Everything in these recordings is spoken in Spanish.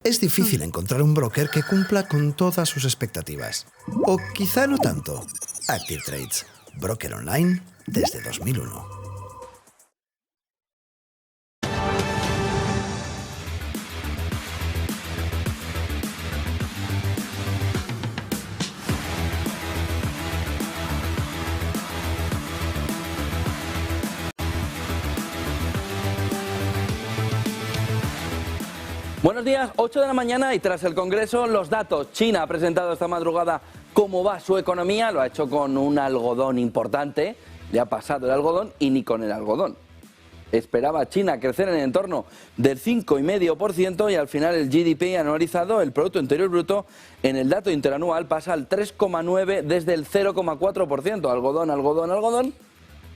Es difícil encontrar un broker que cumpla con todas sus expectativas. O quizá no tanto. Active Trades, broker online desde 2001. Buenos días, 8 de la mañana y tras el Congreso los datos. China ha presentado esta madrugada cómo va su economía, lo ha hecho con un algodón importante, le ha pasado el algodón y ni con el algodón. Esperaba China crecer en el entorno del 5,5% y al final el GDP anualizado, el Producto Interior Bruto, en el dato interanual pasa al 3,9% desde el 0,4%. Algodón.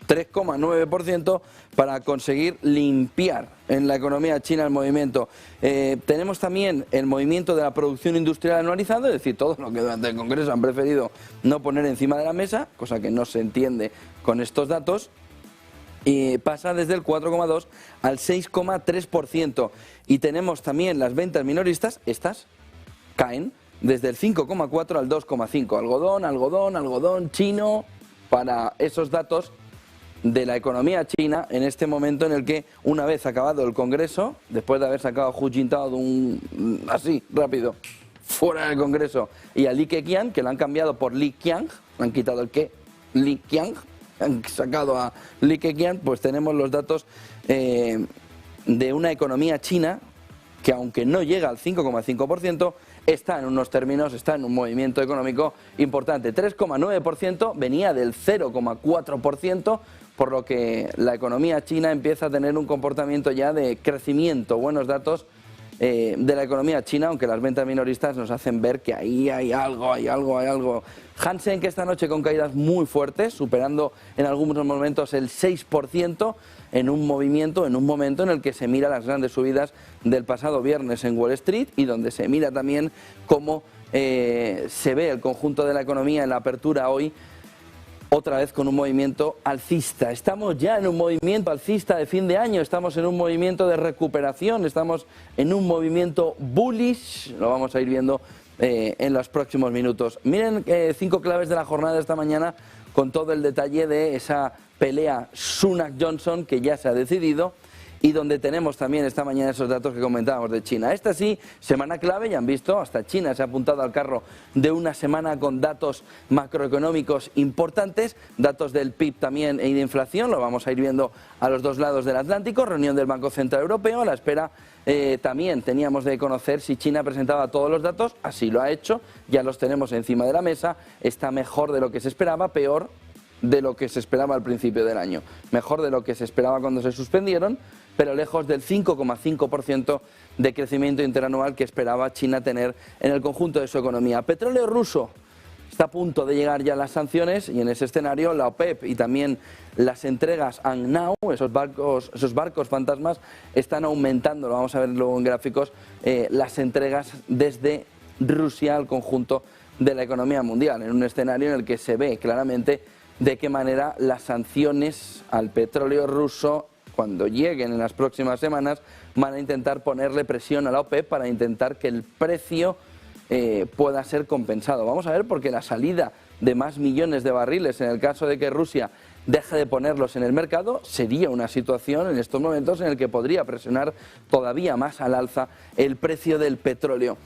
3,9% para conseguir limpiar en la economía china el movimiento. Tenemos también el movimiento de la producción industrial anualizado, es decir, todo lo que durante el Congreso han preferido no poner encima de la mesa, cosa que no se entiende con estos datos, y pasa desde el 4,2 al 6,3%. Y tenemos también las ventas minoristas, estas caen desde el 5,4 al 2,5. Algodón chino para esos datos de la economía china en este momento en el que, una vez acabado el Congreso, después de haber sacado a Hu Jintao así, rápido, fuera del Congreso, y a Li Keqiang, que lo han cambiado por Li Qiang, han quitado el que, Li Qiang, han sacado a Li Keqiang, pues tenemos los datos de una economía china que, aunque no llega al 5,5%, está en unos términos, está en un movimiento económico importante. 3,9% venía del 0,4%, por lo que la economía china empieza a tener un comportamiento ya de crecimiento. Buenos datos de la economía china, aunque las ventas minoristas nos hacen ver que ahí hay algo. Hansen, que esta noche con caídas muy fuertes, superando en algunos momentos el 6%, en un momento en el que se mira las grandes subidas del pasado viernes en Wall Street y donde se mira también cómo se ve el conjunto de la economía en la apertura hoy, otra vez con un movimiento alcista. Estamos ya en un movimiento alcista de fin de año, estamos en un movimiento de recuperación, estamos en un movimiento bullish, lo vamos a ir viendo en los próximos minutos. Miren 5 claves de la jornada de esta mañana con todo el detalle de esa pelea Sunak-Johnson que ya se ha decidido y donde tenemos también esta mañana esos datos que comentábamos de China. Esta sí, semana clave, ya han visto, hasta China se ha apuntado al carro de una semana con datos macroeconómicos importantes, datos del PIB también y de inflación, lo vamos a ir viendo a los dos lados del Atlántico, reunión del Banco Central Europeo, a la espera también teníamos de conocer si China presentaba todos los datos, así lo ha hecho, ya los tenemos encima de la mesa, está mejor de lo que se esperaba, peor de lo que se esperaba al principio del año, mejor de lo que se esperaba cuando se suspendieron, pero lejos del 5,5% de crecimiento interanual que esperaba China tener en el conjunto de su economía. Petróleo ruso, está a punto de llegar ya las sanciones y en ese escenario la OPEP y también las entregas ANNAU, esos barcos fantasmas, están aumentando, lo vamos a ver luego en gráficos, las entregas desde Rusia al conjunto de la economía mundial, en un escenario en el que se ve claramente de qué manera las sanciones al petróleo ruso, cuando lleguen en las próximas semanas, van a intentar ponerle presión a la OPEP para intentar que el precio pueda ser compensado. Vamos a ver, porque la salida de más millones de barriles, en el caso de que Rusia deje de ponerlos en el mercado, sería una situación en estos momentos en el que podría presionar todavía más al alza el precio del petróleo.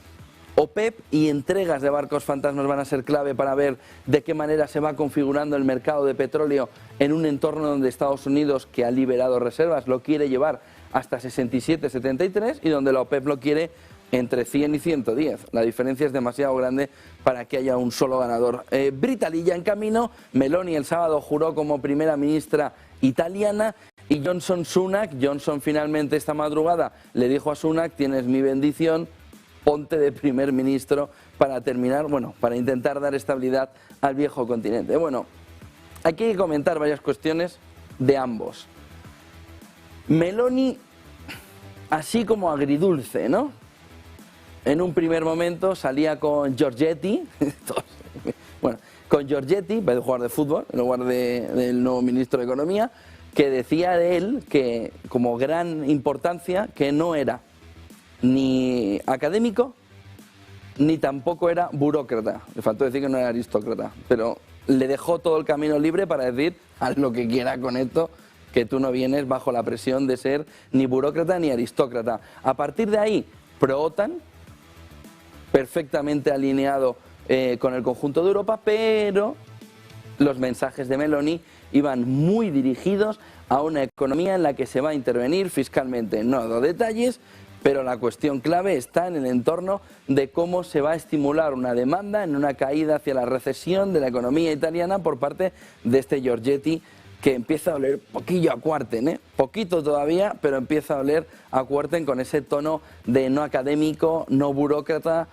OPEP y entregas de barcos fantasmas van a ser clave para ver de qué manera se va configurando el mercado de petróleo en un entorno donde Estados Unidos, que ha liberado reservas, lo quiere llevar hasta 67, 73 y donde la OPEP lo quiere entre 100 y 110. La diferencia es demasiado grande para que haya un solo ganador. Britaly ya en camino, Meloni el sábado juró como primera ministra italiana y Sunak, Johnson finalmente esta madrugada le dijo a Sunak: tienes mi bendición, ponte de primer ministro para terminar, para intentar dar estabilidad al viejo continente. Bueno, hay que comentar varias cuestiones de ambos. Meloni, así como agridulce, ¿no? En un primer momento salía con Giorgetti, con Giorgetti, en vez de jugar de fútbol, en lugar del nuevo ministro de Economía, que decía de él que, como gran importancia, que no era ni académico, ni tampoco era burócrata. Le faltó decir que no era aristócrata, pero le dejó todo el camino libre para decir, haz lo que quieras con esto, que tú no vienes bajo la presión de ser ni burócrata ni aristócrata. A partir de ahí, pro-OTAN, perfectamente alineado con el conjunto de Europa, pero los mensajes de Meloni iban muy dirigidos a una economía en la que se va a intervenir fiscalmente. No ha dado detalles, pero la cuestión clave está en el entorno de cómo se va a estimular una demanda en una caída hacia la recesión de la economía italiana por parte de este Giorgetti, que empieza a oler poquillo a Kuerten, poquito todavía, pero empieza a oler a Kuerten con ese tono de no académico, no burócrata,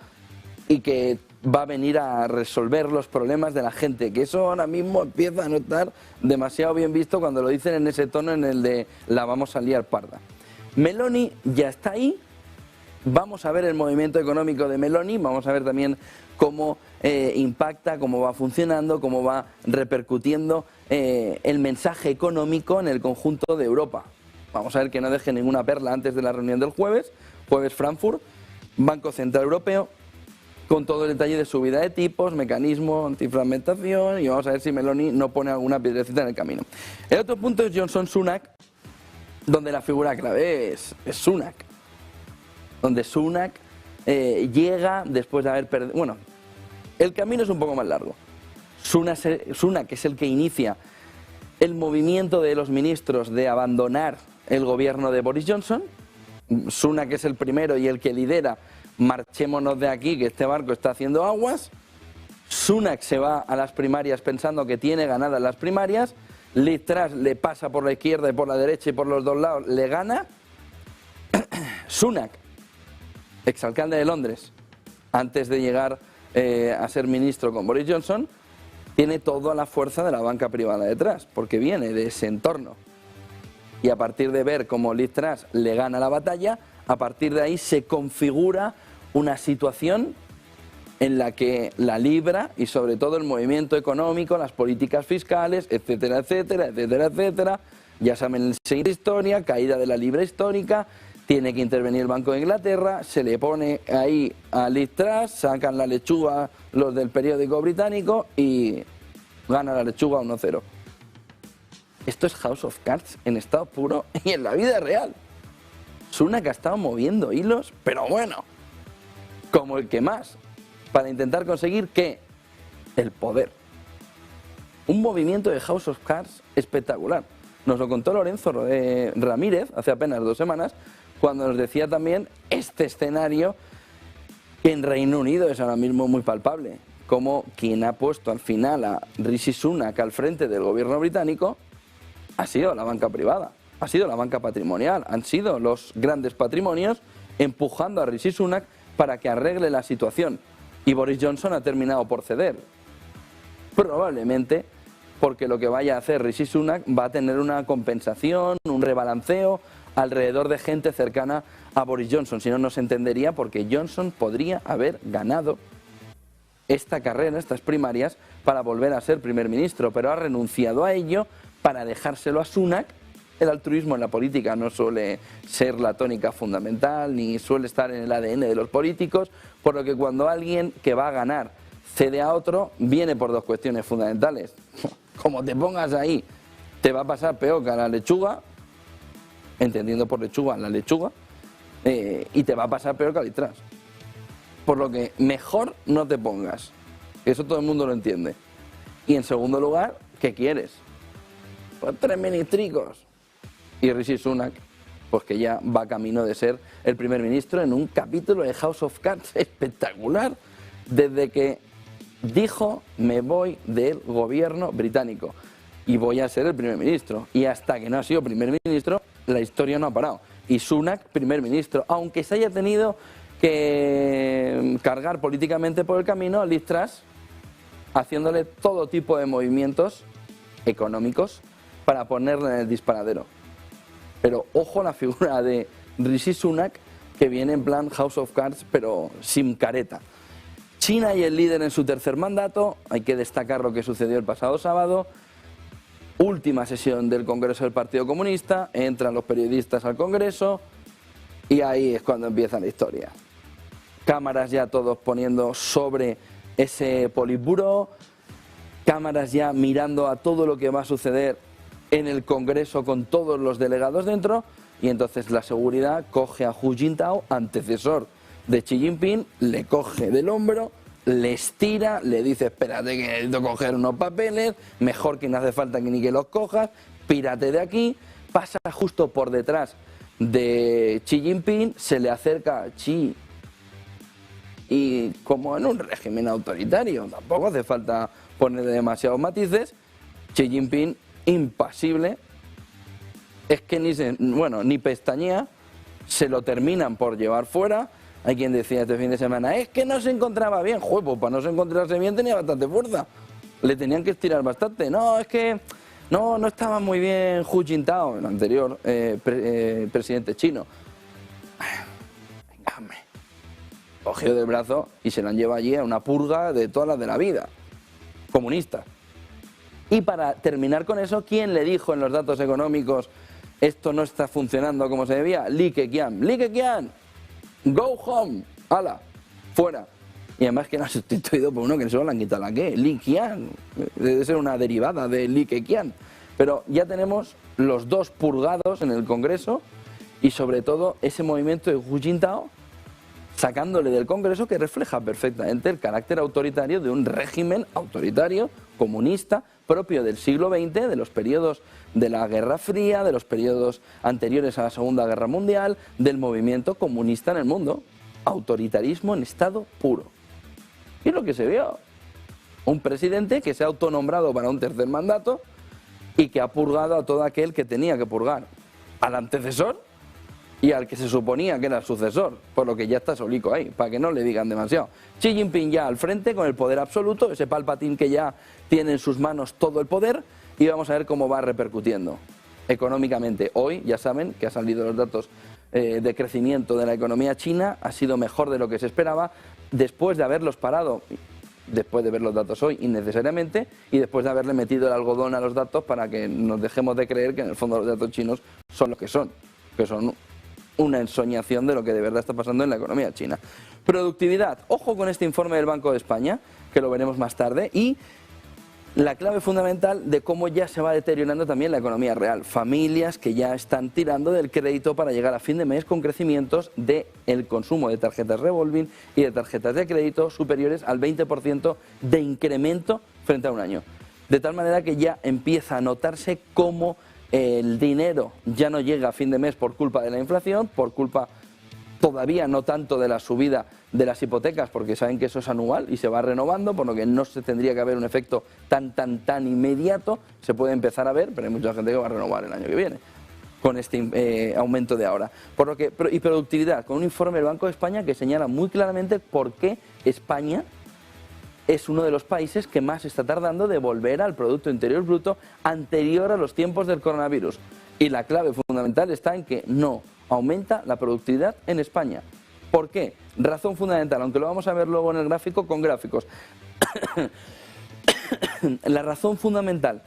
y que va a venir a resolver los problemas de la gente, que eso ahora mismo empieza a no estar demasiado bien visto cuando lo dicen en ese tono en el de la vamos a liar parda. Meloni ya está ahí, vamos a ver el movimiento económico de Meloni, vamos a ver también cómo impacta, cómo va funcionando, cómo va repercutiendo el mensaje económico en el conjunto de Europa. Vamos a ver que no deje ninguna perla antes de la reunión del jueves Frankfurt, Banco Central Europeo, con todo el detalle de subida de tipos, mecanismo, antifragmentación, y vamos a ver si Meloni no pone alguna piedrecita en el camino. El otro punto es Johnson-Sunak, donde la figura clave es Sunak, donde Sunak llega después de haber perdido... Bueno, el camino es un poco más largo. Sunak es el que inicia el movimiento de los ministros de abandonar el gobierno de Boris Johnson. Sunak es el primero y el que lidera marchémonos de aquí, que este barco está haciendo aguas. Sunak se va a las primarias pensando que tiene ganadas las primarias. Liz Truss le pasa por la izquierda y por la derecha y por los dos lados, le gana. Sunak, exalcalde de Londres, antes de llegar a ser ministro con Boris Johnson, tiene toda la fuerza de la banca privada detrás, porque viene de ese entorno. Y a partir de ver cómo Liz Truss le gana la batalla, a partir de ahí se configura una situación en la que la libra y sobre todo el movimiento económico, las políticas fiscales, etcétera, etcétera, etcétera, etcétera, ya saben la historia, caída de la libra histórica, tiene que intervenir el Banco de Inglaterra, se le pone ahí a Liz Truss, sacan la lechuga los del periódico británico y gana la lechuga 1-0. Esto es House of Cards en estado puro y en la vida real. Sunak ha estado moviendo hilos, pero bueno, como el que más, para intentar conseguir ¿qué? El poder. Un movimiento de House of Cards espectacular. Nos lo contó Lorenzo Ramírez hace apenas 2 semanas, cuando nos decía también este escenario que en Reino Unido es ahora mismo muy palpable, como quien ha puesto al final a Rishi Sunak al frente del gobierno británico ha sido la banca privada, ha sido la banca patrimonial, han sido los grandes patrimonios empujando a Rishi Sunak para que arregle la situación. Y Boris Johnson ha terminado por ceder. Probablemente porque lo que vaya a hacer Rishi Sunak va a tener una compensación, un rebalanceo alrededor de gente cercana a Boris Johnson. Si no, no se entendería porque Johnson podría haber ganado esta carrera, estas primarias, para volver a ser primer ministro, pero ha renunciado a ello para dejárselo a Sunak. El altruismo en la política no suele ser la tónica fundamental, ni suele estar en el ADN de los políticos, por lo que cuando alguien que va a ganar cede a otro, viene por 2 cuestiones fundamentales. Como te pongas ahí, te va a pasar peor que a la lechuga, entendiendo por lechuga la lechuga, y te va a pasar peor que a Liz Truss. Por lo que mejor no te pongas. Eso todo el mundo lo entiende. Y en segundo lugar, ¿qué quieres? Pues 3 ministricos. Y Rishi Sunak, pues que ya va camino de ser el primer ministro en un capítulo de House of Cards espectacular, desde que dijo me voy del gobierno británico y voy a ser el primer ministro. Y hasta que no ha sido primer ministro, la historia no ha parado. Y Sunak, primer ministro, aunque se haya tenido que cargar políticamente por el camino a Liz Truss, haciéndole todo tipo de movimientos económicos para ponerle en el disparadero. Pero ojo a la figura de Rishi Sunak, que viene en plan House of Cards, pero sin careta. China y el líder en su tercer mandato, hay que destacar lo que sucedió el pasado sábado. Última sesión del Congreso del Partido Comunista, entran los periodistas al Congreso, Y ahí es cuando empieza la historia. Cámaras ya todos poniendo sobre ese Politburo, cámaras ya mirando a todo lo que va a suceder en el Congreso con todos los delegados dentro, y entonces la seguridad coge a Hu Jintao, antecesor de Xi Jinping, le coge del hombro, le estira, le dice: espérate que necesito coger unos papeles, mejor que no hace falta que ni que los cojas, pírate de aquí. Pasa justo por detrás de Xi Jinping, se le acerca a Xi, y como en un régimen autoritario, tampoco hace falta ponerle demasiados matices, Xi Jinping, impasible, es que ni pestañea, se lo terminan por llevar fuera. Hay quien decía este fin de semana: es que no se encontraba bien. Joder, pues para no se encontrarse bien tenía bastante fuerza, le tenían que estirar bastante. No, es que no estaba muy bien Hu Jintao, el anterior presidente chino. Venga, hombre. Cogió del brazo y se la lleva allí a una purga de todas las de la vida, comunista. Y para terminar con eso, ¿quién le dijo en los datos económicos: esto no está funcionando como se debía? Li Keqiang. Li Keqiang, go home, ala, fuera. Y además que lo han sustituido por uno que solo le han quitado la que, Li Qiang. Debe ser una derivada de Li Keqiang. Pero ya tenemos los dos purgados en el Congreso, y sobre todo ese movimiento de Hu Jintao sacándole del Congreso, que refleja perfectamente el carácter autoritario de un régimen autoritario, comunista, propio del siglo XX, de los periodos de la Guerra Fría, de los periodos anteriores a la Segunda Guerra Mundial, del movimiento comunista en el mundo. Autoritarismo en estado puro. Y es lo que se vio. Un presidente que se ha autonombrado para un tercer mandato y que ha purgado a todo aquel que tenía que purgar. Al antecesor y al que se suponía que era el sucesor, por lo que ya está solico ahí, para que no le digan demasiado. Xi Jinping ya al frente con el poder absoluto, ese Palpatine que ya tiene en sus manos todo el poder, y vamos a ver cómo va repercutiendo económicamente. Hoy ya saben que han salido los datos de crecimiento de la economía china, ha sido mejor de lo que se esperaba, después de haberlos parado, después de ver los datos hoy innecesariamente, y después de haberle metido el algodón a los datos para que nos dejemos de creer que en el fondo los datos chinos son lo que son una ensoñación de lo que de verdad está pasando en la economía china. Productividad. Ojo con este informe del Banco de España, que lo veremos más tarde, y la clave fundamental de cómo ya se va deteriorando también la economía real. Familias que ya están tirando del crédito para llegar a fin de mes con crecimientos del consumo de tarjetas revolving y de tarjetas de crédito superiores al 20% de incremento frente a un año. De tal manera que ya empieza a notarse cómo el dinero ya no llega a fin de mes por culpa de la inflación, por culpa todavía no tanto de la subida de las hipotecas, porque saben que eso es anual y se va renovando, por lo que no se tendría que haber un efecto tan inmediato. Se puede empezar a ver, pero hay mucha gente que va a renovar el año que viene con este aumento de ahora. Por lo que, y productividad, con un informe del Banco de España que señala muy claramente por qué España es uno de los países que más está tardando de volver al Producto Interior Bruto anterior a los tiempos del coronavirus. Y la clave fundamental está en que no aumenta la productividad en España. ¿Por qué? Razón fundamental, aunque lo vamos a ver luego en el gráfico con gráficos. La razón fundamental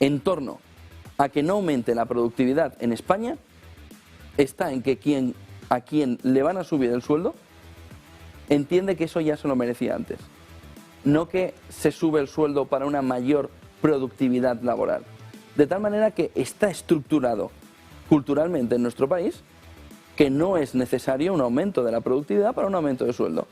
en torno a que no aumente la productividad en España está en que a quien le van a subir el sueldo entiende que eso ya se lo merecía antes. No que se sube el sueldo para una mayor productividad laboral. De tal manera que está estructurado culturalmente en nuestro país que no es necesario un aumento de la productividad para un aumento de sueldo.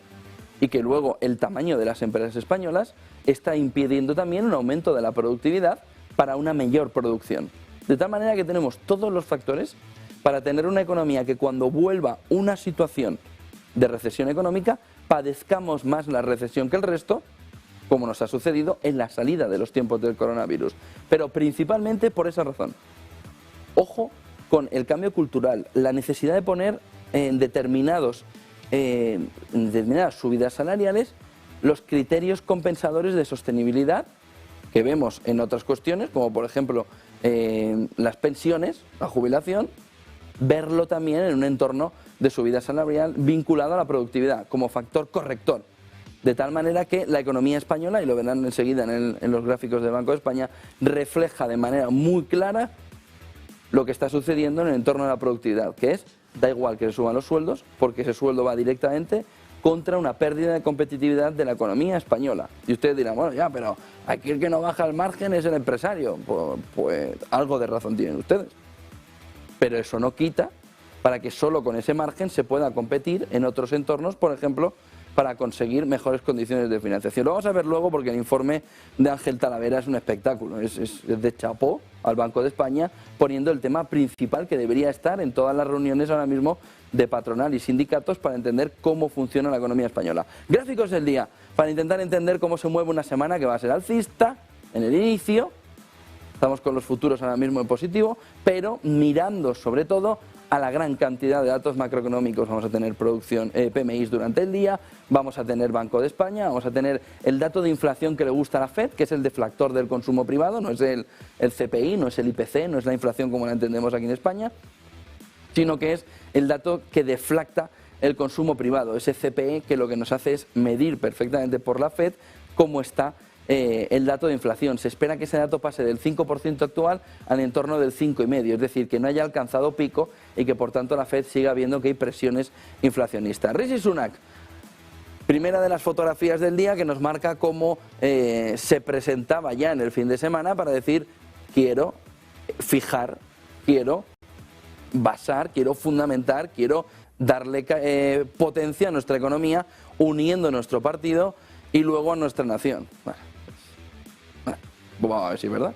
Y que luego el tamaño de las empresas españolas está impidiendo también un aumento de la productividad para una mayor producción. De tal manera que tenemos todos los factores para tener una economía que cuando vuelva una situación de recesión económica padezcamos más la recesión que el resto, como nos ha sucedido en la salida de los tiempos del coronavirus. Pero principalmente por esa razón. Ojo con el cambio cultural, la necesidad de poner en determinadas subidas salariales los criterios compensadores de sostenibilidad que vemos en otras cuestiones, como por ejemplo las pensiones, la jubilación, verlo también en un entorno de subida salarial vinculado a la productividad como factor corrector. De tal manera que la economía española, y lo verán enseguida en los gráficos del Banco de España, refleja de manera muy clara lo que está sucediendo en el entorno de la productividad, que es da igual que se suban los sueldos, porque ese sueldo va directamente contra una pérdida de competitividad de la economía española. Y ustedes dirán, bueno, ya, pero aquí el que no baja el margen es el empresario. Pues algo de razón tienen ustedes. Pero eso no quita para que solo con ese margen se pueda competir en otros entornos, por ejemplo, para conseguir mejores condiciones de financiación. Lo vamos a ver luego porque el informe de Ángel Talavera es un espectáculo, es de chapó al Banco de España, poniendo el tema principal que debería estar en todas las reuniones ahora mismo de patronal y sindicatos para entender cómo funciona la economía española. Gráficos del día, para intentar entender cómo se mueve una semana que va a ser alcista en el inicio. Estamos con los futuros ahora mismo en positivo, pero mirando sobre todo a la gran cantidad de datos macroeconómicos. Vamos a tener producción PMIs durante el día, vamos a tener Banco de España, vamos a tener el dato de inflación que le gusta a la FED, que es el deflactor del consumo privado, no es el CPI, no es el IPC, no es la inflación como la entendemos aquí en España, sino que es el dato que deflacta el consumo privado, ese CPI que lo que nos hace es medir perfectamente por la FED cómo está el dato de inflación. Se espera que ese dato pase del 5% actual al entorno del 5,5%, es decir, que no haya alcanzado pico y que por tanto la FED siga viendo que hay presiones inflacionistas. Rishi Sunak, primera de las fotografías del día que nos marca cómo se presentaba ya en el fin de semana para decir quiero fijar, quiero basar, quiero fundamentar, quiero darle potencia a nuestra economía uniendo nuestro partido y luego a nuestra nación. Pues vamos a ver si es verdad.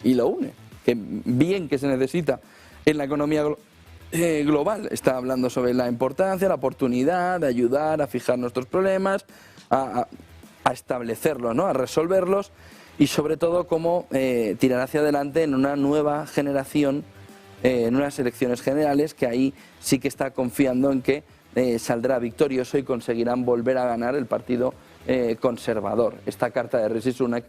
Y lo une. Que bien que se necesita en la economía global. Está hablando sobre la importancia, la oportunidad de ayudar a fijar nuestros problemas, a establecerlos, ¿no? A resolverlos y sobre todo cómo tirar hacia adelante en una nueva generación, en unas elecciones generales, que ahí sí que está confiando en que saldrá victorioso y conseguirán volver a ganar el partido conservador. Esta carta de Rishi Sunak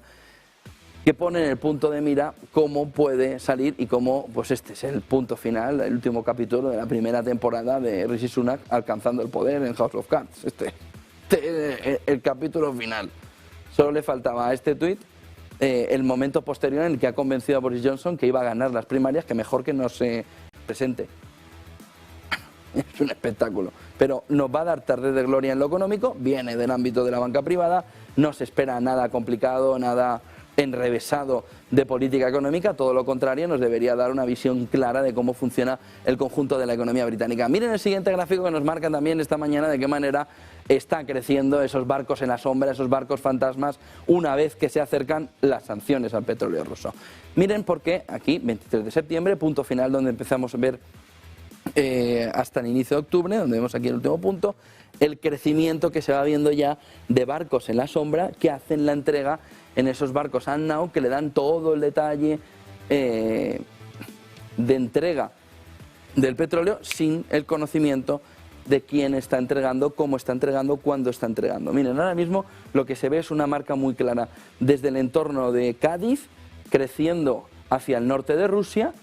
que pone en el punto de mira cómo puede salir y cómo, pues este es el punto final, el último capítulo de la primera temporada de Rishi Sunak alcanzando el poder en House of Cards. El capítulo final. Solo le faltaba a este tuit el momento posterior en el que ha convencido a Boris Johnson que iba a ganar las primarias, que mejor que no se presente. Es un espectáculo, pero nos va a dar tarde de gloria en lo económico, viene del ámbito de la banca privada, no se espera nada complicado, nada enrevesado de política económica, todo lo contrario, nos debería dar una visión clara de cómo funciona el conjunto de la economía británica. Miren el siguiente gráfico que nos marca también esta mañana de qué manera está creciendo esos barcos en la sombra, esos barcos fantasmas, una vez que se acercan las sanciones al petróleo ruso. Miren por qué aquí, 23 de septiembre, punto final donde empezamos a ver hasta el inicio de octubre, donde vemos aquí el último punto, el crecimiento que se va viendo ya de barcos en la sombra que hacen la entrega en esos barcos Unknown, que le dan todo el detalle de entrega del petróleo sin el conocimiento de quién está entregando, cómo está entregando, cuándo está entregando. Miren, ahora mismo lo que se ve es una marca muy clara desde el entorno de Cádiz, creciendo hacia el norte de Rusia,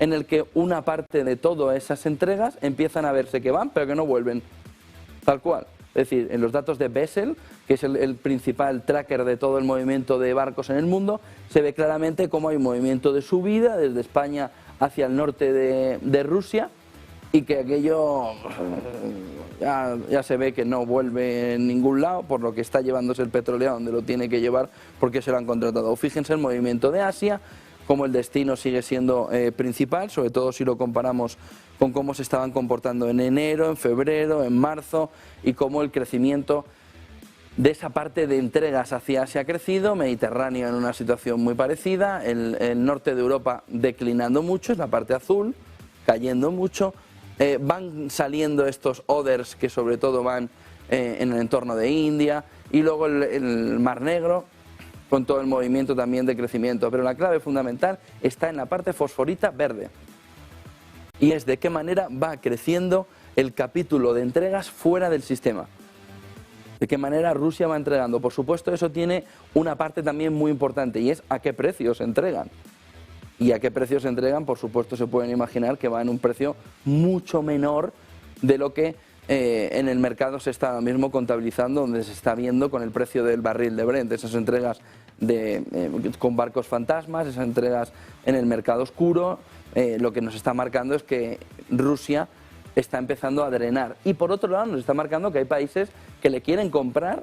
en el que una parte de todas esas entregas empiezan a verse que van, pero que no vuelven, tal cual. Es decir, en los datos de Bessel, que es el principal tracker de todo el movimiento de barcos en el mundo, se ve claramente cómo hay un movimiento de subida desde España hacia el norte de Rusia y que aquello ya se ve que no vuelve en ningún lado, por lo que está llevándose el petróleo a donde lo tiene que llevar porque se lo han contratado. Fíjense el movimiento de Asia, cómo el destino sigue siendo principal, sobre todo si lo comparamos con cómo se estaban comportando en enero, en febrero, en marzo, y cómo el crecimiento de esa parte de entregas hacia Asia ha crecido, Mediterráneo en una situación muy parecida, el norte de Europa declinando mucho, es la parte azul, cayendo mucho, van saliendo estos orders que sobre todo van en el entorno de India, y luego el Mar Negro, con todo el movimiento también de crecimiento. Pero la clave fundamental está en la parte fosforita verde. Y es de qué manera va creciendo el capítulo de entregas fuera del sistema. De qué manera Rusia va entregando. Por supuesto, eso tiene una parte también muy importante y es a qué precios se entregan. Y a qué precios se entregan, por supuesto, se pueden imaginar que va en un precio mucho menor de lo que en el mercado se está ahora mismo contabilizando, donde se está viendo con el precio del barril de Brent, esas entregas con barcos fantasmas, esas entregas en el mercado oscuro. Lo que nos está marcando es que Rusia está empezando a drenar. Y por otro lado nos está marcando que hay países que le quieren comprar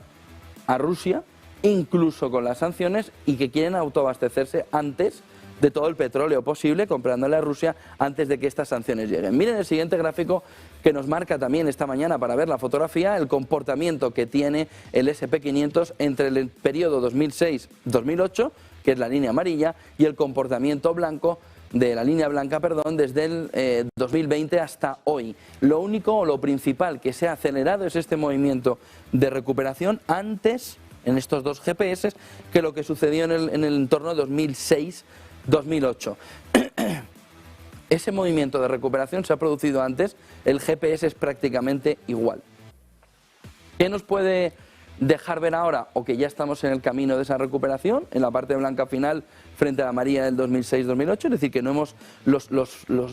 a Rusia, incluso con las sanciones, y que quieren autoabastecerse antes de todo el petróleo posible, comprándole a Rusia antes de que estas sanciones lleguen. Miren el siguiente gráfico que nos marca también esta mañana para ver la fotografía, el comportamiento que tiene el SP500 entre el periodo 2006-2008, que es la línea amarilla, y el comportamiento blanco de la línea blanca, perdón, desde el 2020 hasta hoy. Lo único o lo principal que se ha acelerado es este movimiento de recuperación antes, en estos dos GPS, que lo que sucedió en el entorno 2006-2008. Ese movimiento de recuperación se ha producido antes, el GPS es prácticamente igual. ¿Qué nos puede dejar ver ahora? O que ya estamos en el camino de esa recuperación, en la parte blanca final frente a la amarilla del 2006-2008, es decir, que no hemos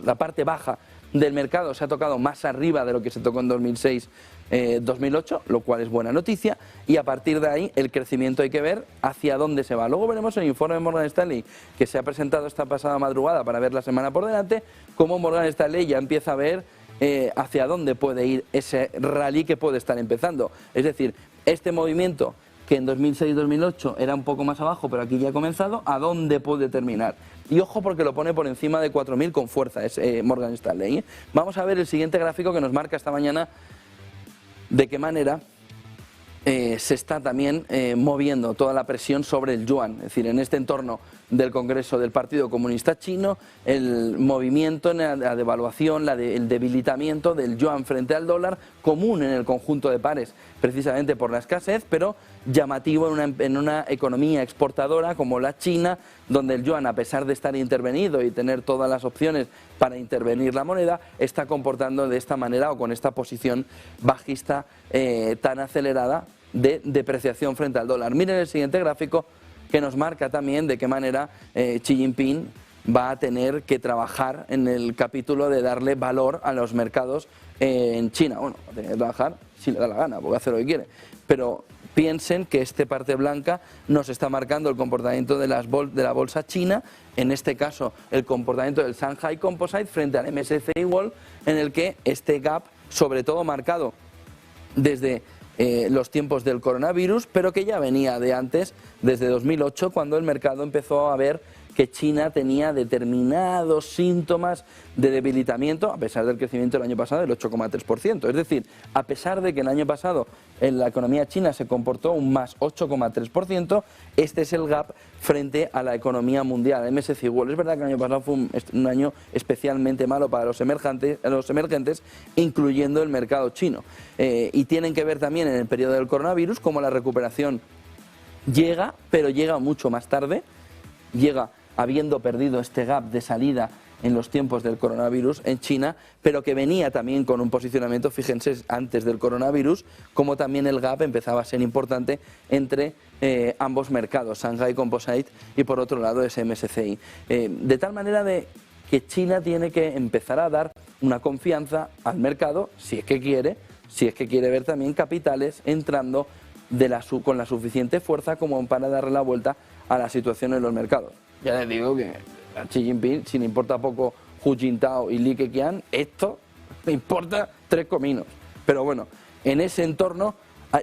la parte baja del mercado se ha tocado más arriba de lo que se tocó en 2006-2008, lo cual es buena noticia, y a partir de ahí el crecimiento hay que ver hacia dónde se va. Luego veremos el informe de Morgan Stanley que se ha presentado esta pasada madrugada para ver la semana por delante, cómo Morgan Stanley ya empieza a ver hacia dónde puede ir ese rally que puede estar empezando. Es decir, este movimiento que en 2006-2008 era un poco más abajo, pero aquí ya ha comenzado, ¿a dónde puede terminar? Y ojo porque lo pone por encima de 4.000 con fuerza, es Morgan Stanley. Vamos a ver el siguiente gráfico que nos marca esta mañana de qué manera se está también moviendo toda la presión sobre el yuan. Es decir, en este entorno del Congreso del Partido Comunista Chino, el movimiento, la devaluación, el debilitamiento del yuan frente al dólar, común en el conjunto de pares, precisamente por la escasez, pero llamativo en una economía exportadora como la China, donde el yuan, a pesar de estar intervenido y tener todas las opciones para intervenir la moneda, está comportando de esta manera o con esta posición bajista tan acelerada de depreciación frente al dólar. Miren el siguiente gráfico que nos marca también de qué manera Xi Jinping va a tener que trabajar en el capítulo de darle valor a los mercados en China. Bueno, va a tener que trabajar si le da la gana, porque hace lo que quiere. Pero piensen que esta parte blanca nos está marcando el comportamiento de la bolsa china, en este caso el comportamiento del Shanghai Composite frente al MSCI World, en el que este gap, sobre todo marcado desde los tiempos del coronavirus, pero que ya venía de antes, desde 2008, cuando el mercado empezó a ver que China tenía determinados síntomas de debilitamiento, a pesar del crecimiento del año pasado del 8,3%. Es decir, a pesar de que el año pasado en la economía china se comportó un más 8,3%, este es el gap frente a la economía mundial, el MSCI World. Es verdad que el año pasado fue un año especialmente malo para los emergentes, incluyendo el mercado chino. Y tienen que ver también en el periodo del coronavirus cómo la recuperación llega, pero llega mucho más tarde, llega habiendo perdido este gap de salida en los tiempos del coronavirus en China, pero que venía también con un posicionamiento, fíjense, antes del coronavirus, como también el gap empezaba a ser importante entre ambos mercados, Shanghai Composite y por otro lado ese MSCI. De tal manera de que China tiene que empezar a dar una confianza al mercado, si es que quiere ver también capitales entrando con la suficiente fuerza como para darle la vuelta a la situación en los mercados. Ya les digo que a Xi Jinping, si le importa poco Hu Jintao y Li Keqiang, esto le importa 3 cominos. Pero bueno, en ese entorno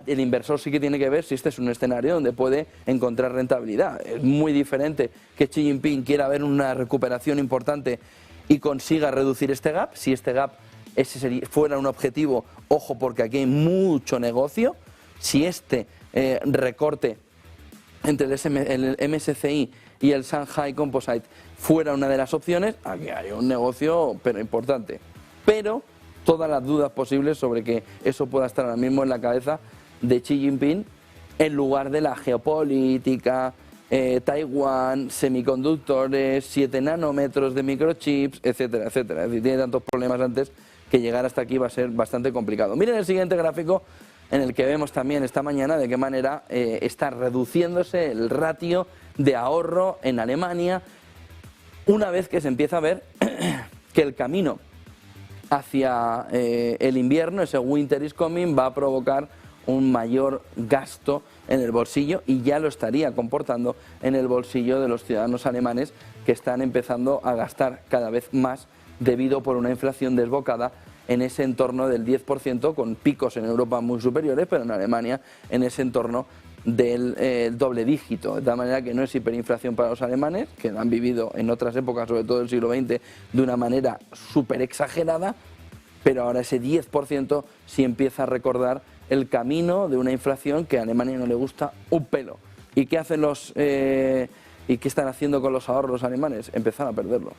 el inversor sí que tiene que ver si este es un escenario donde puede encontrar rentabilidad. Es muy diferente que Xi Jinping quiera ver una recuperación importante y consiga reducir este gap. Si este gap fuera un objetivo, ojo, porque aquí hay mucho negocio. Si este recorte entre el MSCI y el Shanghai Composite fuera una de las opciones, aquí hay un negocio pero importante. Pero todas las dudas posibles sobre que eso pueda estar ahora mismo en la cabeza de Xi Jinping, en lugar de la geopolítica, Taiwán, semiconductores, 7 nanómetros de microchips, etcétera, etcétera. Es decir, tiene tantos problemas antes que llegar hasta aquí va a ser bastante complicado. Miren el siguiente gráfico, en el que vemos también esta mañana de qué manera está reduciéndose el ratio de ahorro en Alemania, una vez que se empieza a ver que el camino hacia el invierno, ese winter is coming, va a provocar un mayor gasto en el bolsillo, y ya lo estaría comportando en el bolsillo de los ciudadanos alemanes, que están empezando a gastar cada vez más debido por una inflación desbocada en ese entorno del 10%, con picos en Europa muy superiores, pero en Alemania en ese entorno del doble dígito, de tal manera que no es hiperinflación para los alemanes, que han vivido en otras épocas, sobre todo del siglo XX, de una manera súper exagerada, pero ahora ese 10% sí empieza a recordar el camino de una inflación que a Alemania no le gusta un pelo. ¿Y qué hacen y qué están haciendo con los ahorros alemanes? Empezar a perderlo.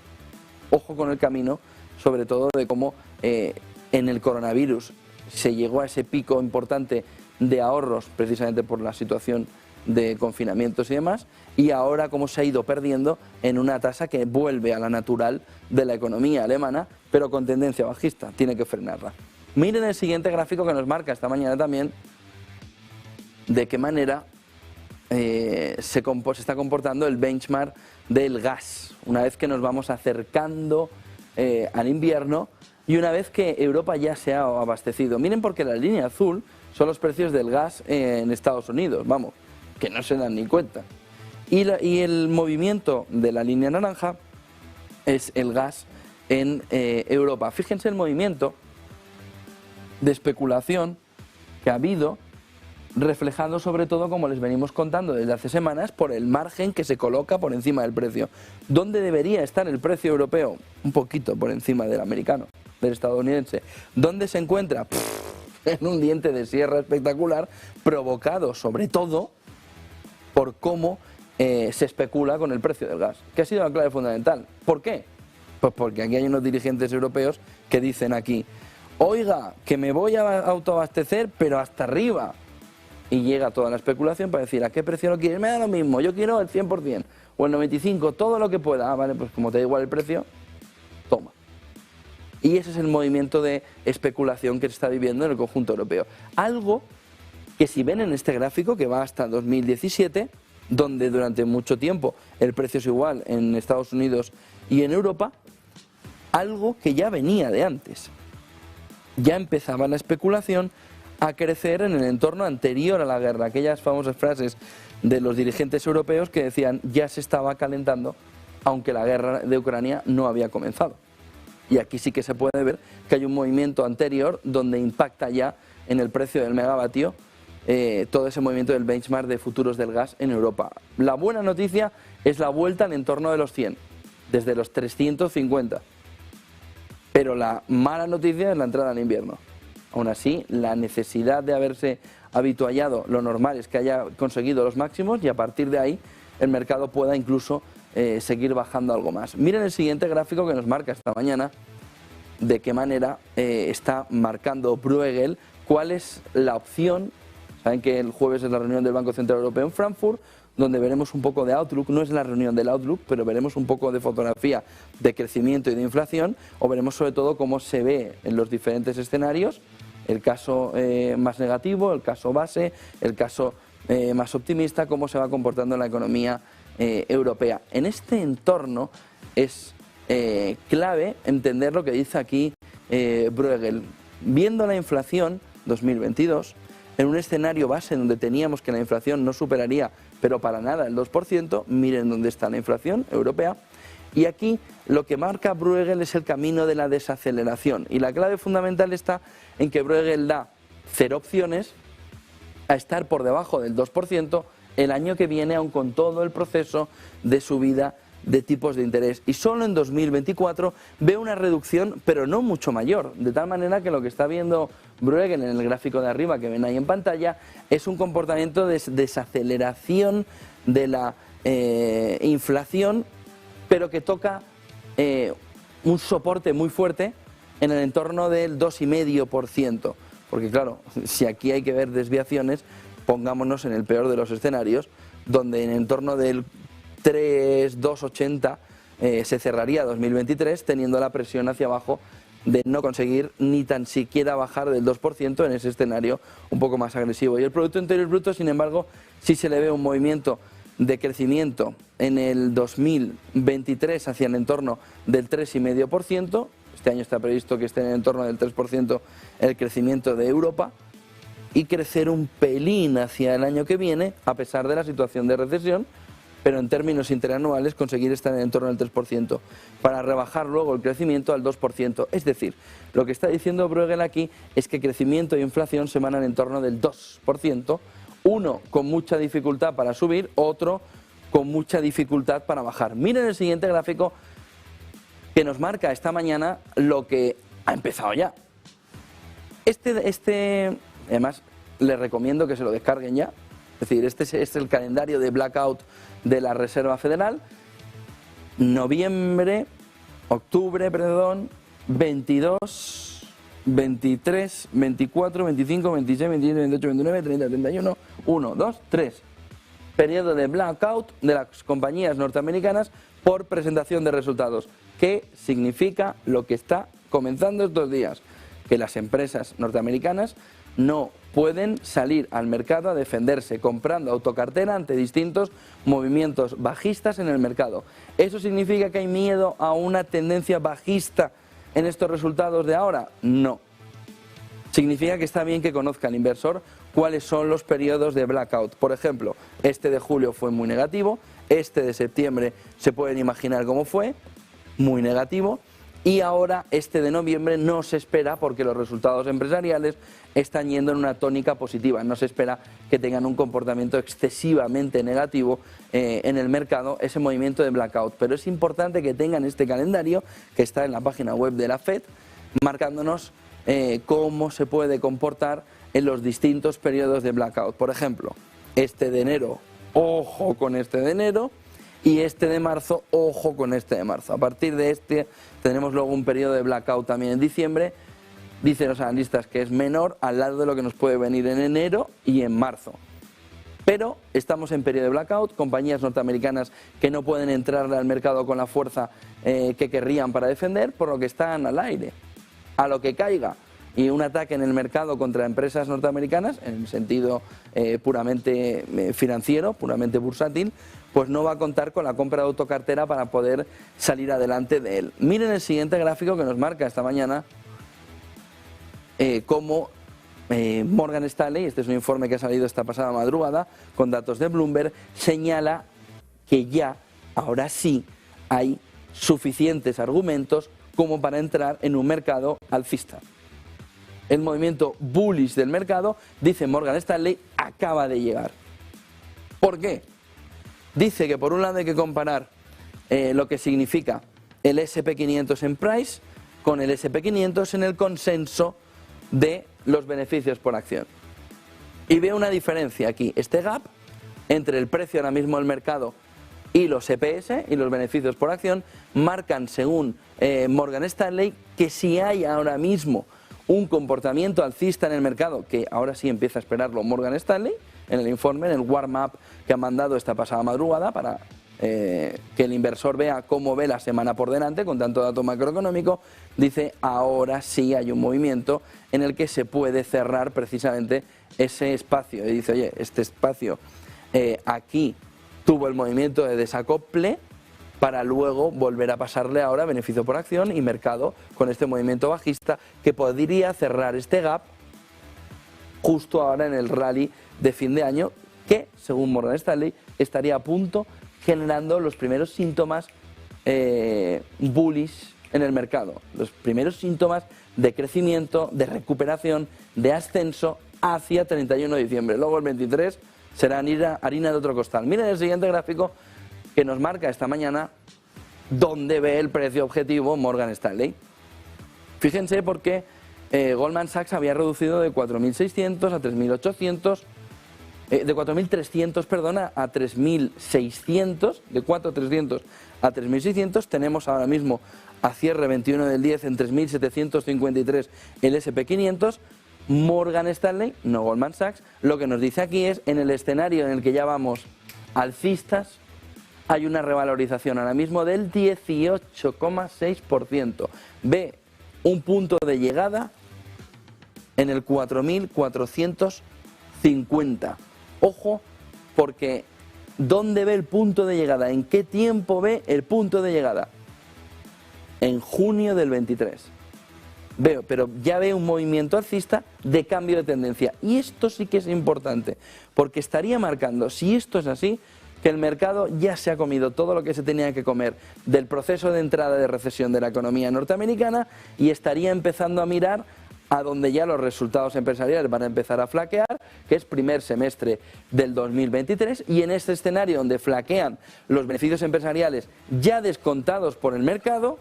Ojo con el camino, sobre todo de cómo en el coronavirus se llegó a ese pico importante de ahorros precisamente por la situación de confinamientos y demás, y ahora cómo se ha ido perdiendo en una tasa que vuelve a la natural de la economía alemana, pero con tendencia bajista, tiene que frenarla. Miren el siguiente gráfico que nos marca esta mañana también de qué manera se está comportando el benchmark del gas, una vez que nos vamos acercando al invierno y una vez que Europa ya se ha abastecido. Miren, porque la línea azul son los precios del gas en Estados Unidos, vamos, que no se dan ni cuenta. Y el movimiento de la línea naranja es el gas en Europa. Fíjense el movimiento de especulación que ha habido, reflejado sobre todo, como les venimos contando desde hace semanas, por el margen que se coloca por encima del precio. ¿Dónde debería estar el precio europeo? Un poquito por encima del americano, del estadounidense. ¿Dónde se encuentra? En un diente de sierra espectacular, provocado sobre todo por cómo se especula con el precio del gas, que ha sido la clave fundamental. ¿Por qué? Pues porque aquí hay unos dirigentes europeos que dicen aquí: oiga, que me voy a autoabastecer, pero hasta arriba. Y llega toda la especulación para decir: ¿a qué precio lo quieres? Me da lo mismo, yo quiero el 100% o el 95%, todo lo que pueda. Vale, pues como te da igual el precio, toma. Y ese es el movimiento de especulación que se está viviendo en el conjunto europeo. Algo que, si ven en este gráfico, que va hasta 2017, donde durante mucho tiempo el precio es igual en Estados Unidos y en Europa, algo que ya venía de antes. Ya empezaba la especulación a crecer en el entorno anterior a la guerra. Aquellas famosas frases de los dirigentes europeos que decían: ya se estaba calentando, aunque la guerra de Ucrania no había comenzado. Y aquí sí que se puede ver que hay un movimiento anterior donde impacta ya en el precio del megavatio todo ese movimiento del benchmark de futuros del gas en Europa. La buena noticia es la vuelta al entorno de los 100, desde los 350. Pero la mala noticia es la entrada al invierno. Aún así, la necesidad de haberse habituallado, lo normal es que haya conseguido los máximos y a partir de ahí el mercado pueda incluso seguir bajando algo más. Miren el siguiente gráfico que nos marca esta mañana de qué manera está marcando Bruegel cuál es la opción. Saben que el jueves es la reunión del Banco Central Europeo en Frankfurt, donde veremos un poco de outlook. No es la reunión del outlook, pero veremos un poco de fotografía de crecimiento y de inflación, o veremos sobre todo cómo se ve en los diferentes escenarios, el caso más negativo, el caso base, el caso más optimista, cómo se va comportando la economía europea. En este entorno es clave entender lo que dice aquí Bruegel. Viendo la inflación 2022, en un escenario base donde teníamos que la inflación no superaría, pero para nada, el 2%, miren dónde está la inflación europea. Y aquí lo que marca Bruegel es el camino de la desaceleración. Y la clave fundamental está en que Bruegel da 0 opciones a estar por debajo del 2% el año que viene, aun con todo el proceso de subida de tipos de interés. Y solo en 2024 ve una reducción, pero no mucho mayor. De tal manera que lo que está viendo Bruegel en el gráfico de arriba que ven ahí en pantalla es un comportamiento de desaceleración de la inflación, pero que toca un soporte muy fuerte en el entorno del 2,5%. Porque claro, si aquí hay que ver desviaciones, pongámonos en el peor de los escenarios, donde en el entorno del 3,280 se cerraría 2023, teniendo la presión hacia abajo de no conseguir ni tan siquiera bajar del 2% en ese escenario un poco más agresivo. Y el Producto Interior Bruto, sin embargo, sí se le ve un movimiento de crecimiento en el 2023 hacia el entorno del 3,5%. Este año está previsto que esté en el entorno del 3% el crecimiento de Europa, y crecer un pelín hacia el año que viene, a pesar de la situación de recesión, pero en términos interanuales conseguir estar en torno al 3%, para rebajar luego el crecimiento al 2%. Es decir, lo que está diciendo Bruegel aquí es que crecimiento e inflación se van en torno del 2%, uno con mucha dificultad para subir, otro con mucha dificultad para bajar. Miren el siguiente gráfico que nos marca esta mañana lo que ha empezado ya. Además, les recomiendo que se lo descarguen ya. Es decir, este es el calendario de blackout de la Reserva Federal. Octubre, 22, 23, 24, 25, 26, 27, 28, 29, 30, 31, 1, 2, 3. Periodo de blackout de las compañías norteamericanas por presentación de resultados. ¿Qué significa lo que está comenzando estos días? Que las empresas norteamericanas no pueden salir al mercado a defenderse comprando autocartera ante distintos movimientos bajistas en el mercado. ¿Eso significa que hay miedo a una tendencia bajista en estos resultados de ahora? No. Significa que está bien que conozca el inversor cuáles son los periodos de blackout. Por ejemplo, este de julio fue muy negativo, este de septiembre se pueden imaginar cómo fue, muy negativo. Y ahora este de noviembre no se espera porque los resultados empresariales están yendo en una tónica positiva. No se espera que tengan un comportamiento excesivamente negativo en el mercado, ese movimiento de blackout. Pero es importante que tengan este calendario que está en la página web de la FED, marcándonos cómo se puede comportar en los distintos periodos de blackout. Por ejemplo, este de enero, ojo con este de enero. Y este de marzo, ojo con este de marzo. A partir de este tenemos luego un periodo de blackout también en diciembre. Dicen los analistas que es menor al lado de lo que nos puede venir en enero y en marzo. Pero estamos en periodo de blackout, compañías norteamericanas que no pueden entrar al mercado con la fuerza que querrían para defender, por lo que están al aire, a lo que caiga. Y un ataque en el mercado contra empresas norteamericanas, en el sentido puramente financiero, puramente bursátil, pues no va a contar con la compra de autocartera para poder salir adelante de él. Miren el siguiente gráfico que nos marca esta mañana cómo Morgan Stanley, este es un informe que ha salido esta pasada madrugada con datos de Bloomberg, señala que ya, ahora sí, hay suficientes argumentos como para entrar en un mercado alcista. El movimiento bullish del mercado, dice Morgan Stanley, acaba de llegar. ¿Por qué? Dice que por un lado hay que comparar lo que significa el SP500 en price con el SP500 en el consenso de los beneficios por acción. Y ve una diferencia aquí, este gap entre el precio ahora mismo del mercado y los EPS y los beneficios por acción marcan, según Morgan Stanley, que si hay ahora mismo un comportamiento alcista en el mercado, que ahora sí empieza a esperarlo Morgan Stanley, en el informe, en el warm-up que han mandado esta pasada madrugada para que el inversor vea cómo ve la semana por delante con tanto dato macroeconómico, dice ahora sí hay un movimiento en el que se puede cerrar precisamente ese espacio. Y dice, oye, este espacio aquí tuvo el movimiento de desacople para luego volver a pasarle ahora beneficio por acción y mercado con este movimiento bajista que podría cerrar este gap justo ahora en el rally de fin de año que, según Morgan Stanley, estaría a punto generando los primeros síntomas bullish en el mercado, los primeros síntomas de crecimiento, de recuperación, de ascenso hacia 31 de diciembre. Luego el 23 será harina de otro costal. Miren el siguiente gráfico que nos marca esta mañana dónde ve el precio objetivo Morgan Stanley. Fíjense porque Goldman Sachs había reducido de 4.600 a 3.800, de 4.300, perdona, a 3.600, de 4.300 a 3.600, tenemos ahora mismo a cierre 21 del 10 en 3.753 el SP500, Morgan Stanley, no Goldman Sachs, lo que nos dice aquí es, en el escenario en el que ya vamos alcistas, hay una revalorización ahora mismo del 18,6%. Ve un punto de llegada en el 4.450. Ojo, porque ¿dónde ve el punto de llegada? ¿En qué tiempo ve el punto de llegada? En junio del 23. Pero ya ve un movimiento alcista de cambio de tendencia. Y esto sí que es importante, porque estaría marcando, si esto es así, que el mercado ya se ha comido todo lo que se tenía que comer del proceso de entrada de recesión de la economía norteamericana y estaría empezando a mirar a donde ya los resultados empresariales van a empezar a flaquear, que es primer semestre del 2023, y en este escenario donde flaquean los beneficios empresariales ya descontados por el mercado,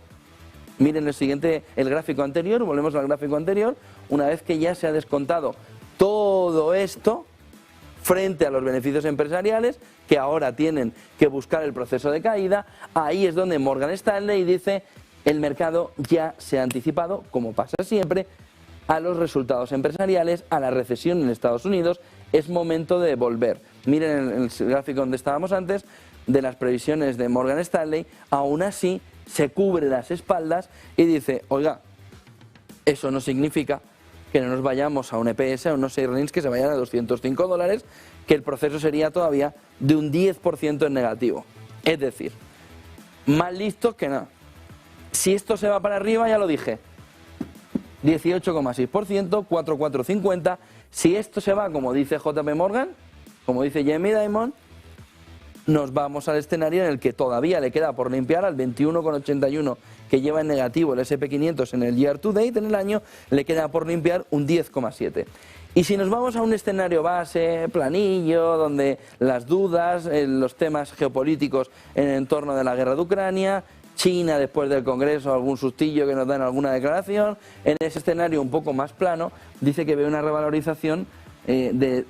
miren el gráfico anterior, volvemos al gráfico anterior, una vez que ya se ha descontado todo esto frente a los beneficios empresariales, que ahora tienen que buscar el proceso de caída, ahí es donde Morgan Stanley dice el mercado ya se ha anticipado, como pasa siempre, a los resultados empresariales, a la recesión en Estados Unidos, es momento de volver. Miren el gráfico donde estábamos antes, de las previsiones de Morgan Stanley, aún así se cubre las espaldas y dice, oiga, eso no significa que no nos vayamos a un EPS, a unos earnings que se vayan a $205, que el proceso sería todavía de un 10% en negativo. Es decir, más listos que nada. Si esto se va para arriba, ya lo dije, 18,6%, 4,450. Si esto se va, como dice JP Morgan, como dice Jamie Dimon, nos vamos al escenario en el que todavía le queda por limpiar al 21,81 que lleva en negativo el S&P500 en el year to date, en el año, le queda por limpiar un 10,7. Y si nos vamos a un escenario base, planillo, donde las dudas, los temas geopolíticos en el entorno de la guerra de Ucrania, China después del Congreso, algún sustillo que nos dan alguna declaración, en ese escenario un poco más plano, dice que ve una revalorización de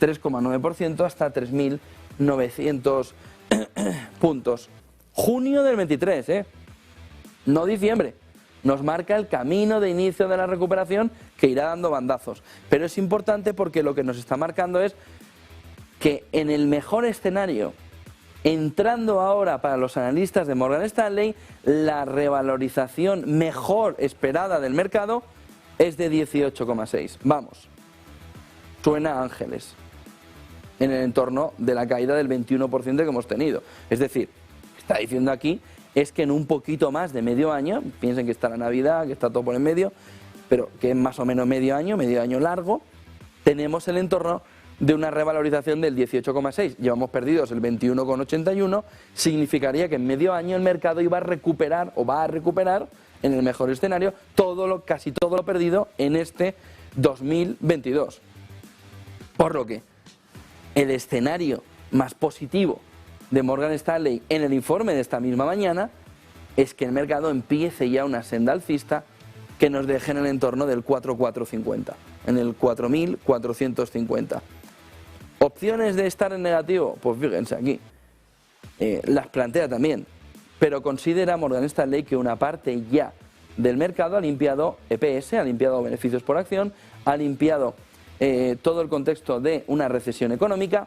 3,9% hasta 3.900 puntos. Junio del 23, no diciembre. Nos marca el camino de inicio de la recuperación que irá dando bandazos. Pero es importante porque lo que nos está marcando es que en el mejor escenario, entrando ahora para los analistas de Morgan Stanley, la revalorización mejor esperada del mercado es de 18,6. Vamos, suena a ángeles en el entorno de la caída del 21% que hemos tenido. Es decir, está diciendo aquí es que en un poquito más de medio año, piensen que está la Navidad, que está todo por en medio, pero que es más o menos medio año largo, tenemos el entorno de una revalorización del 18,6. Llevamos perdidos el 21,81, significaría que en medio año el mercado iba a recuperar o va a recuperar, en el mejor escenario, casi todo lo perdido en este 2022. Por lo que el escenario más positivo de Morgan Stanley en el informe de esta misma mañana es que el mercado empiece ya una senda alcista que nos deje en el entorno del 4.450, en el 4.450. ¿Opciones de estar en negativo? Pues fíjense aquí, las plantea también, pero considera Morgan Stanley que una parte ya del mercado ha limpiado EPS, ha limpiado beneficios por acción, ha limpiado todo el contexto de una recesión económica,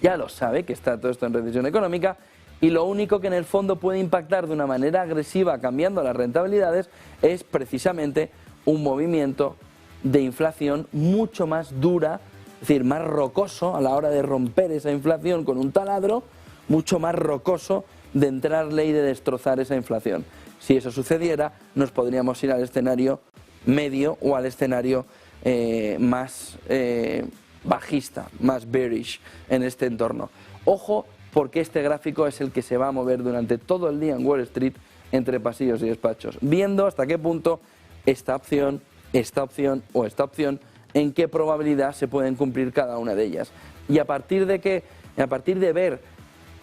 ya lo sabe que está todo esto en recesión económica, y lo único que en el fondo puede impactar de una manera agresiva cambiando las rentabilidades es precisamente un movimiento de inflación mucho más dura, es decir, más rocoso a la hora de romper esa inflación con un taladro, mucho más rocoso de entrarle y de destrozar esa inflación. Si eso sucediera, nos podríamos ir al escenario medio o al escenario más bajista, más bearish en este entorno. Ojo, porque este gráfico es el que se va a mover durante todo el día en Wall Street entre pasillos y despachos, viendo hasta qué punto esta opción o esta opción, en qué probabilidad se pueden cumplir cada una de ellas. Y a partir de ver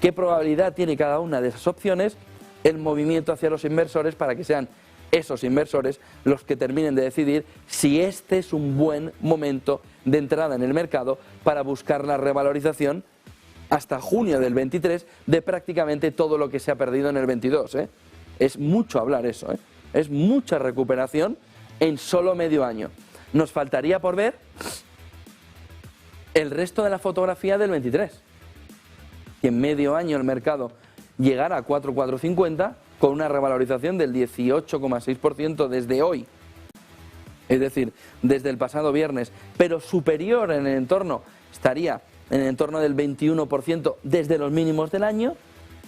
qué probabilidad tiene cada una de esas opciones, el movimiento hacia los inversores para que sean esos inversores los que terminen de decidir si este es un buen momento de entrada en el mercado para buscar la revalorización hasta junio del 23 de prácticamente todo lo que se ha perdido en el 22. Es mucho hablar eso, es mucha recuperación en solo medio año. Nos faltaría por ver el resto de la fotografía del 23. Que en medio año el mercado llegara a 4.450 con una revalorización del 18,6% desde hoy. Es decir, desde el pasado viernes, pero superior en el entorno, estaría en el entorno del 21% desde los mínimos del año,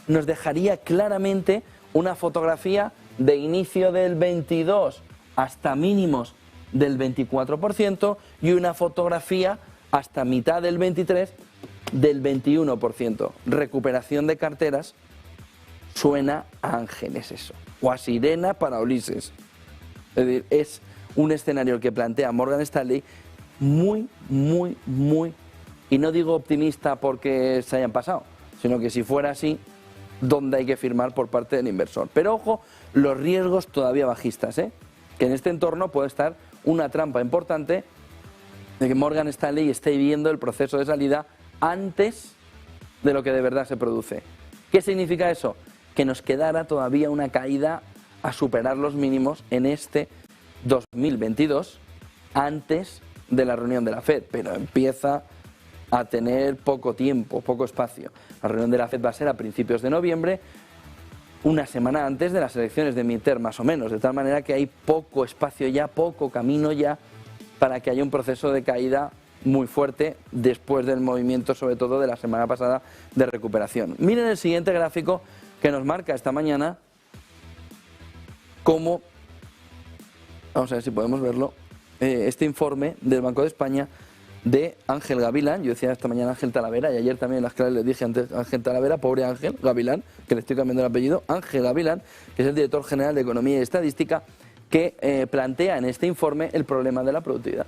nos dejaría claramente una fotografía de inicio del 22 hasta mínimos del 24% y una fotografía hasta mitad del 23 del 21%. Recuperación de carteras, suena a ángeles eso, o a sirena para Ulises. Es decir, es un escenario que plantea Morgan Stanley muy, y no digo optimista porque se hayan pasado, sino que si fuera así, ¿dónde hay que firmar por parte del inversor? Pero ojo, los riesgos todavía bajistas, que en este entorno puede estar una trampa importante de que Morgan Stanley esté viendo el proceso de salida antes de lo que de verdad se produce. ¿Qué significa eso? Que nos quedara todavía una caída a superar los mínimos en este 2022 antes de la reunión de la FED, pero empieza a tener poco tiempo, poco espacio. La reunión de la FED va a ser a principios de noviembre, una semana antes de las elecciones de midterm más o menos, de tal manera que hay poco espacio ya, poco camino ya para que haya un proceso de caída muy fuerte después del movimiento, sobre todo de la semana pasada, de recuperación. Miren el siguiente gráfico que nos marca esta mañana cómo, vamos a ver si podemos verlo, este informe del Banco de España de Ángel Gavilán. Yo decía esta mañana Ángel Talavera y ayer también en las clases les dije antes Ángel Talavera, pobre Ángel Gavilán, que le estoy cambiando el apellido, Ángel Gavilán, que es el director general de Economía y Estadística, que plantea en este informe el problema de la productividad.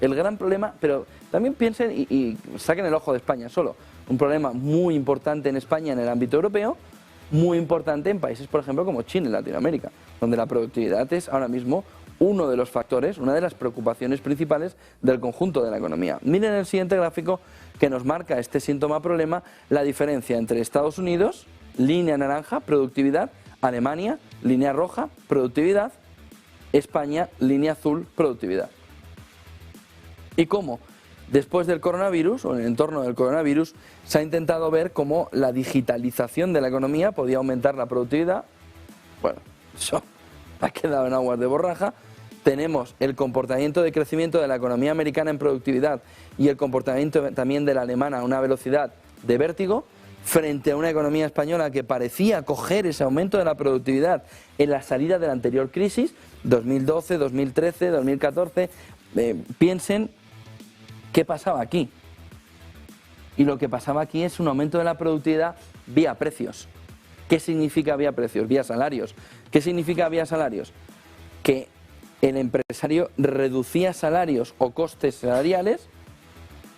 El gran problema, pero también piensen y saquen el ojo de España solo, un problema muy importante en España en el ámbito europeo, muy importante en países, por ejemplo, como China, en Latinoamérica, donde la productividad es ahora mismo uno de los factores, una de las preocupaciones principales del conjunto de la economía. Miren el siguiente gráfico que nos marca este síntoma problema, la diferencia entre Estados Unidos, línea naranja, productividad, Alemania, línea roja, productividad, España, línea azul, productividad. Y cómo después del coronavirus, o en el entorno del coronavirus, se ha intentado ver cómo la digitalización de la economía podía aumentar la productividad. Bueno, eso ha quedado en aguas de borraja. Tenemos el comportamiento de crecimiento de la economía americana en productividad y el comportamiento también de la alemana a una velocidad de vértigo, frente a una economía española que parecía coger ese aumento de la productividad en la salida de la anterior crisis, 2012, 2013, 2014. Piensen qué pasaba aquí. Y lo que pasaba aquí es un aumento de la productividad vía precios. ¿Qué significa vía precios? Vía salarios. ¿Qué significa vía salarios? Que el empresario reducía salarios o costes salariales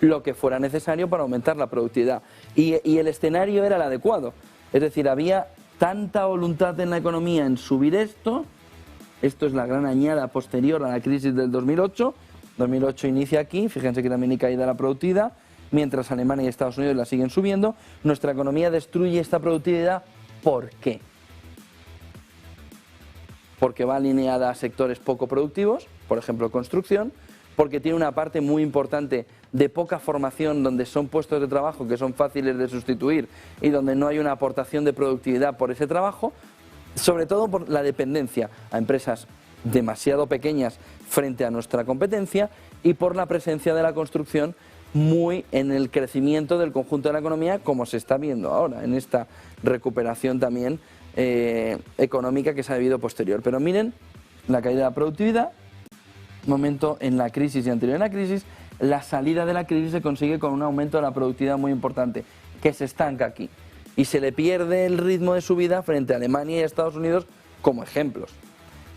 lo que fuera necesario para aumentar la productividad. Y el escenario era el adecuado. Es decir, había tanta voluntad en la economía en subir esto. Esto es la gran añada posterior a la crisis del 2008. 2008 inicia aquí, fíjense que también hay caída de la productividad, mientras Alemania y Estados Unidos la siguen subiendo. Nuestra economía destruye esta productividad. ¿Por qué? Porque va alineada a sectores poco productivos, por ejemplo construcción, porque tiene una parte muy importante de poca formación, donde son puestos de trabajo que son fáciles de sustituir y donde no hay una aportación de productividad por ese trabajo, sobre todo por la dependencia a empresas demasiado pequeñas frente a nuestra competencia y por la presencia de la construcción muy en el crecimiento del conjunto de la economía, como se está viendo ahora en esta recuperación también económica que se ha vivido posterior. Pero miren la caída de la productividad, momento en la crisis y anterior a la crisis, la salida de la crisis se consigue con un aumento de la productividad muy importante, que se estanca aquí y se le pierde el ritmo de subida frente a Alemania y a Estados Unidos como ejemplos.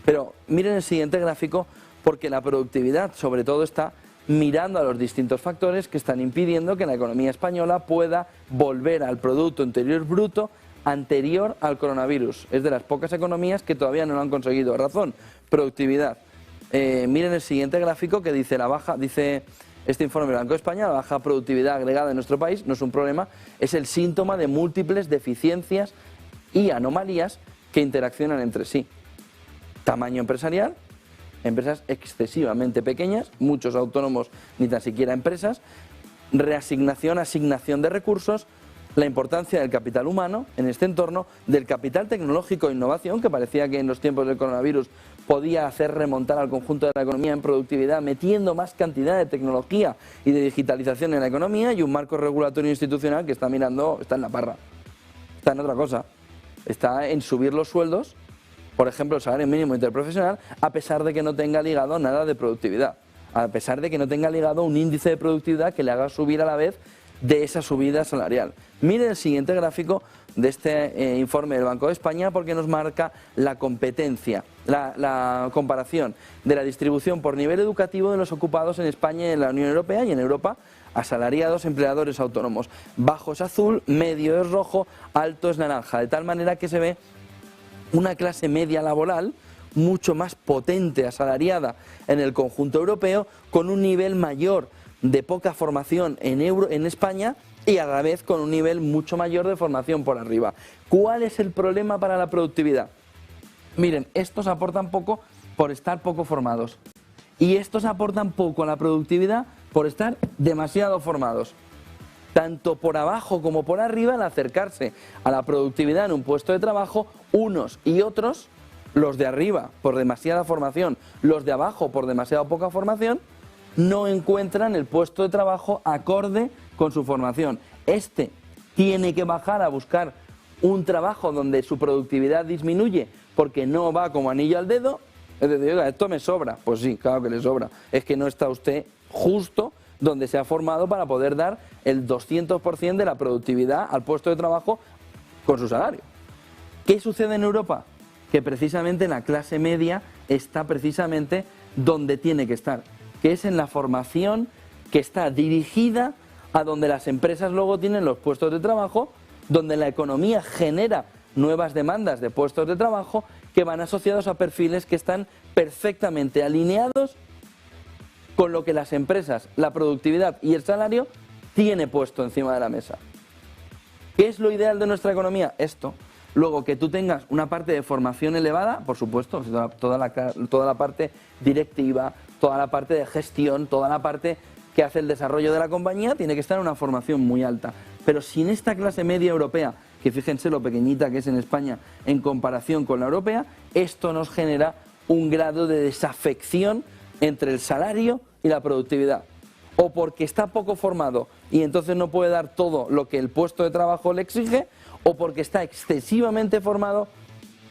Pero miren el siguiente gráfico, porque la productividad sobre todo está mirando a los distintos factores que están impidiendo que la economía española pueda volver al Producto Interior Bruto anterior al coronavirus. Es de las pocas economías que todavía no lo han conseguido. Razón, productividad. Miren el siguiente gráfico que dice dice este informe del Banco de España, la baja productividad agregada en nuestro país no es un problema, es el síntoma de múltiples deficiencias y anomalías que interaccionan entre sí. Tamaño empresarial, empresas excesivamente pequeñas, muchos autónomos ni tan siquiera empresas, reasignación, asignación de recursos, la importancia del capital humano en este entorno, del capital tecnológico e innovación, que parecía que en los tiempos del coronavirus podía hacer remontar al conjunto de la economía en productividad, metiendo más cantidad de tecnología y de digitalización en la economía, y un marco regulatorio institucional que está mirando, está en la parra, está en otra cosa, está en subir los sueldos, por ejemplo el salario mínimo interprofesional, a pesar de que no tenga ligado nada de productividad, a pesar de que no tenga ligado un índice de productividad que le haga subir a la vez de esa subida salarial. Miren el siguiente gráfico de este informe del Banco de España, porque nos marca la competencia, la comparación de la distribución por nivel educativo de los ocupados en España y en la Unión Europea y en Europa, asalariados, empleadores, autónomos. Bajo es azul, medio es rojo, alto es naranja, de tal manera que se ve una clase media laboral mucho más potente, asalariada en el conjunto europeo, con un nivel mayor de poca formación en España y a la vez con un nivel mucho mayor de formación por arriba. ¿Cuál es el problema para la productividad? Miren, estos aportan poco por estar poco formados y estos aportan poco a la productividad por estar demasiado formados. Tanto por abajo como por arriba, al acercarse a la productividad en un puesto de trabajo, unos y otros, los de arriba por demasiada formación, los de abajo por demasiado poca formación, no encuentran el puesto de trabajo acorde con su formación. Este tiene que bajar a buscar un trabajo donde su productividad disminuye porque no va como anillo al dedo. Es decir, oiga, esto me sobra. Pues sí, claro que le sobra. Es que no está usted justo donde se ha formado para poder dar el 200% de la productividad al puesto de trabajo con su salario. ¿Qué sucede en Europa? Que precisamente la clase media está precisamente donde tiene que estar, que es en la formación que está dirigida a donde las empresas luego tienen los puestos de trabajo, donde la economía genera nuevas demandas de puestos de trabajo que van asociados a perfiles que están perfectamente alineados con lo que las empresas, la productividad y el salario tiene puesto encima de la mesa. ¿Qué es lo ideal de nuestra economía? Esto. Luego, que tú tengas una parte de formación elevada, por supuesto, toda la parte directiva, toda la parte de gestión, toda la parte que hace el desarrollo de la compañía, tiene que estar en una formación muy alta. Pero sin esta clase media europea, que fíjense lo pequeñita que es en España en comparación con la europea, esto nos genera un grado de desafección entre el salario y la productividad. O porque está poco formado y entonces no puede dar todo lo que el puesto de trabajo le exige, o porque está excesivamente formado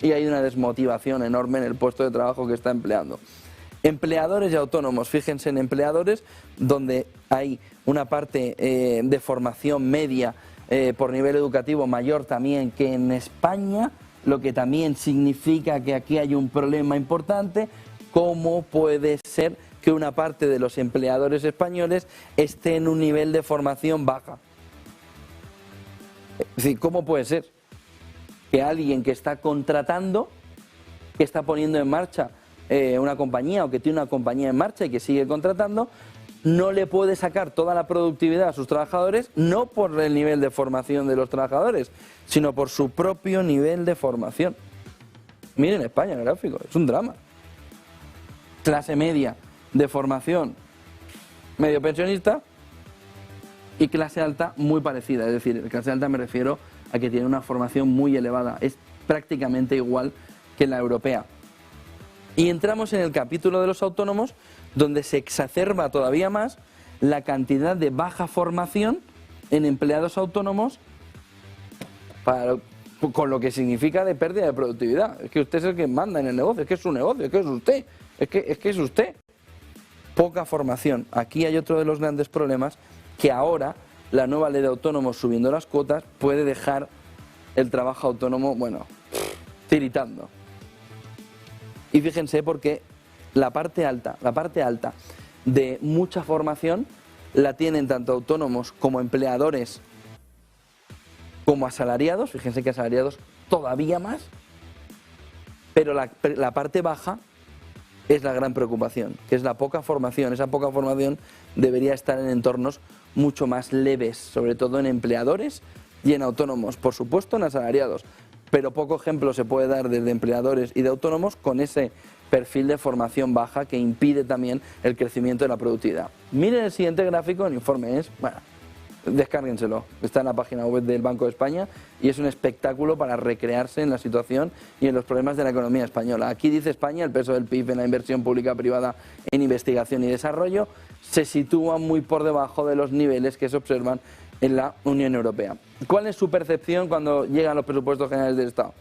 y hay una desmotivación enorme en el puesto de trabajo que está empleando. Empleadores y autónomos, fíjense en empleadores donde hay una parte de formación media por nivel educativo mayor también que en España, lo que también significa que aquí hay un problema importante. ¿Cómo puede ser que una parte de los empleadores españoles esté en un nivel de formación baja? Es decir, ¿cómo puede ser que alguien que está contratando, que está poniendo en marcha una compañía o que tiene una compañía en marcha y que sigue contratando, no le puede sacar toda la productividad a sus trabajadores, no por el nivel de formación de los trabajadores, sino por su propio nivel de formación? Miren España, el gráfico, es un drama. Clase media de formación medio pensionista y clase alta muy parecida, es decir, clase alta me refiero a que tiene una formación muy elevada, es prácticamente igual que la europea. Y entramos en el capítulo de los autónomos, donde se exacerba todavía más la cantidad de baja formación en empleados autónomos, con lo que significa de pérdida de productividad. Es que usted es el que manda en el negocio, es que es su negocio, es que es usted, es que es usted. Poca formación. Aquí hay otro de los grandes problemas, que ahora la nueva ley de autónomos subiendo las cuotas puede dejar el trabajo autónomo, bueno, tiritando. Y fíjense porque la parte alta de mucha formación la tienen tanto autónomos como empleadores como asalariados, fíjense que asalariados todavía más, pero la parte baja es la gran preocupación, que es la poca formación. Esa poca formación debería estar en entornos mucho más leves, sobre todo en empleadores y en autónomos, por supuesto en asalariados, pero poco ejemplo se puede dar desde empleadores y de autónomos con ese perfil de formación baja que impide también el crecimiento de la productividad. Miren el siguiente gráfico, el informe es, bueno, descárguenselo, está en la página web del Banco de España y es un espectáculo para recrearse en la situación y en los problemas de la economía española. Aquí dice España, el peso del PIB en la inversión pública privada en investigación y desarrollo se sitúa muy por debajo de los niveles que se observan en la Unión Europea. ¿Cuál es su percepción cuando llegan los presupuestos generales del Estado?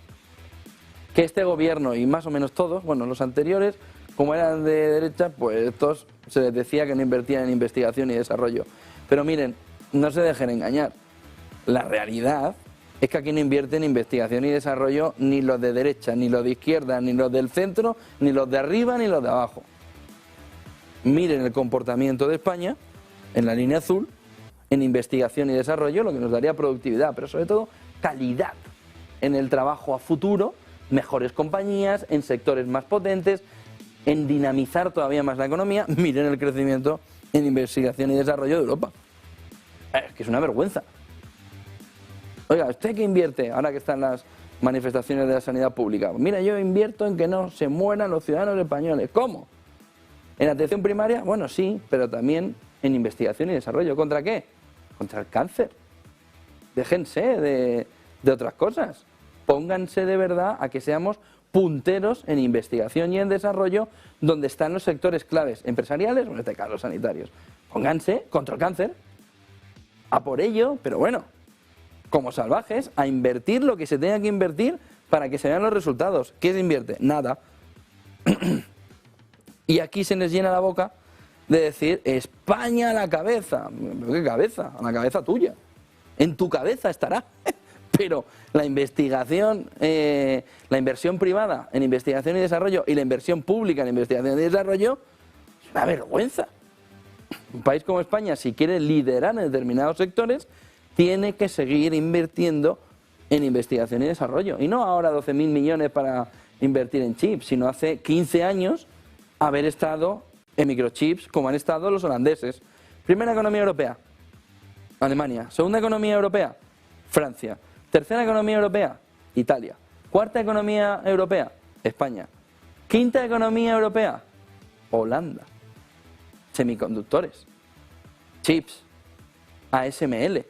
Que este gobierno y más o menos todos, bueno, los anteriores, como eran de derecha, pues estos se les decía que no invertían en investigación y desarrollo. Pero miren, no se dejen engañar. La realidad es que aquí no invierten en investigación y desarrollo ni los de derecha, ni los de izquierda, ni los del centro, ni los de arriba, ni los de abajo. Miren el comportamiento de España en la línea azul, en investigación y desarrollo, lo que nos daría productividad, pero sobre todo calidad en el trabajo a futuro, mejores compañías, en sectores más potentes, en dinamizar todavía más la economía. Miren el crecimiento en investigación y desarrollo de Europa. Es que es una vergüenza. Oiga, ¿usted qué invierte ahora que están las manifestaciones de la sanidad pública? Mira, yo invierto en que no se mueran los ciudadanos españoles. ¿Cómo? ¿En atención primaria? Bueno, sí, pero también en investigación y desarrollo. ¿Contra qué? Contra el cáncer. Déjense de otras cosas. Pónganse de verdad a que seamos punteros en investigación y en desarrollo donde están los sectores claves empresariales, o en este caso sanitarios. Pónganse contra el cáncer, a por ello, pero bueno, como salvajes, a invertir lo que se tenga que invertir para que se vean los resultados. ¿Qué se invierte? Nada. Y aquí se les llena la boca de decir España a la cabeza. ¿Pero qué cabeza? A la cabeza tuya. En tu cabeza estará. Pero la investigación, la inversión privada en investigación y desarrollo y la inversión pública en investigación y desarrollo es una vergüenza. Un país como España, si quiere liderar en determinados sectores, tiene que seguir invirtiendo en investigación y desarrollo. Y no ahora 12.000 millones para invertir en chips, sino hace 15 años haber estado en microchips como han estado los holandeses. Primera economía europea, Alemania. Segunda economía europea, Francia. Tercera economía europea, Italia. Cuarta economía europea, España. Quinta economía europea, Holanda. Semiconductores, chips, ASML.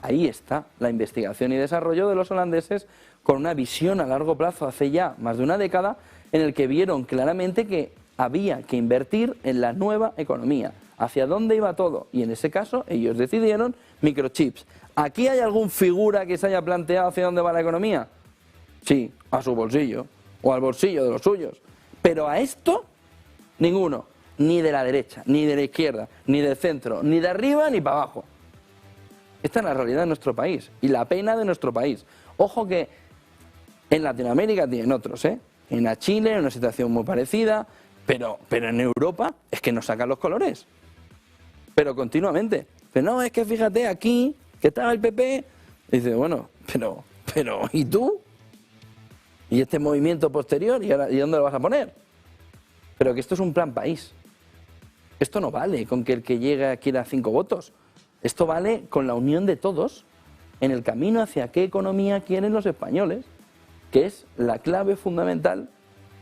Ahí está la investigación y desarrollo de los holandeses con una visión a largo plazo hace ya más de una década en el que vieron claramente que había que invertir en la nueva economía. ¿Hacia dónde iba todo? Y en ese caso ellos decidieron microchips. ¿Aquí hay algún figura que se haya planteado hacia dónde va la economía? Sí, a su bolsillo o al bolsillo de los suyos. Pero a esto, ninguno. Ni de la derecha, ni de la izquierda, ni del centro, ni de arriba ni para abajo. Esta es la realidad de nuestro país y la pena de nuestro país. Ojo que en Latinoamérica tienen otros, ¿eh? En la Chile, en una situación muy parecida, pero en Europa es que nos sacan los colores. Pero continuamente. Pero no, es que fíjate aquí, que estaba el PP, y dice, bueno, pero, ¿y tú? ¿Y este movimiento posterior? ¿Y dónde lo vas a poner? Pero que esto es un plan país. Esto no vale con que el que llega quiera 5 votos. Esto vale con la unión de todos en el camino hacia qué economía quieren los españoles, que es la clave fundamental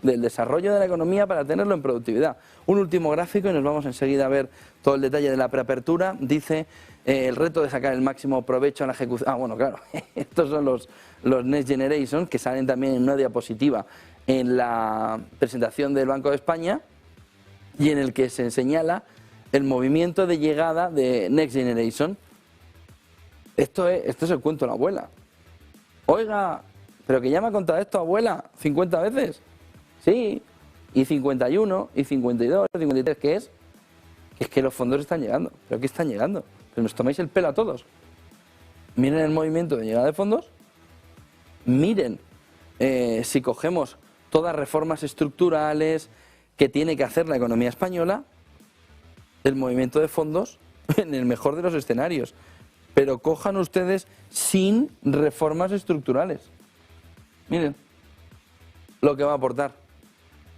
del desarrollo de la economía para tenerlo en productividad. Un último gráfico y nos vamos enseguida a ver todo el detalle de la preapertura. Dice el reto de sacar el máximo provecho a la ejecución. Ah, bueno, claro, estos son los Next Generation, que salen también en una diapositiva en la presentación del Banco de España y en el que se señala el movimiento de llegada de Next Generation. Esto es el cuento de la abuela. Oiga, pero que ya me ha contado esto, abuela, 50 veces. Sí, y 51, y 52, y 53, ¿qué es? Es que los fondos están llegando. ¿Pero qué están llegando? Pero nos tomáis el pelo a todos. Miren el movimiento de llegada de fondos. Miren si cogemos todas reformas estructurales que tiene que hacer la economía española, el movimiento de fondos en el mejor de los escenarios. Pero cojan ustedes sin reformas estructurales. Miren lo que va a aportar.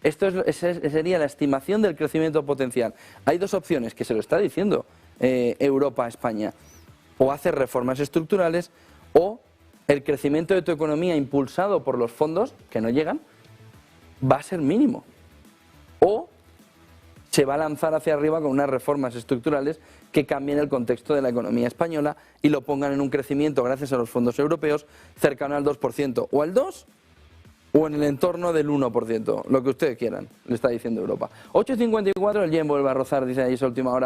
Sería la estimación del crecimiento potencial. Hay dos opciones, que se lo está diciendo Europa a España. O hacer reformas estructurales o el crecimiento de tu economía impulsado por los fondos, que no llegan, va a ser mínimo. O se va a lanzar hacia arriba con unas reformas estructurales que cambien el contexto de la economía española y lo pongan en un crecimiento, gracias a los fondos europeos, cercano al 2%, o al 2%, o en el entorno del 1%, lo que ustedes quieran, le está diciendo Europa. 8,54, el yen vuelve a rozar, dice ahí esa última hora.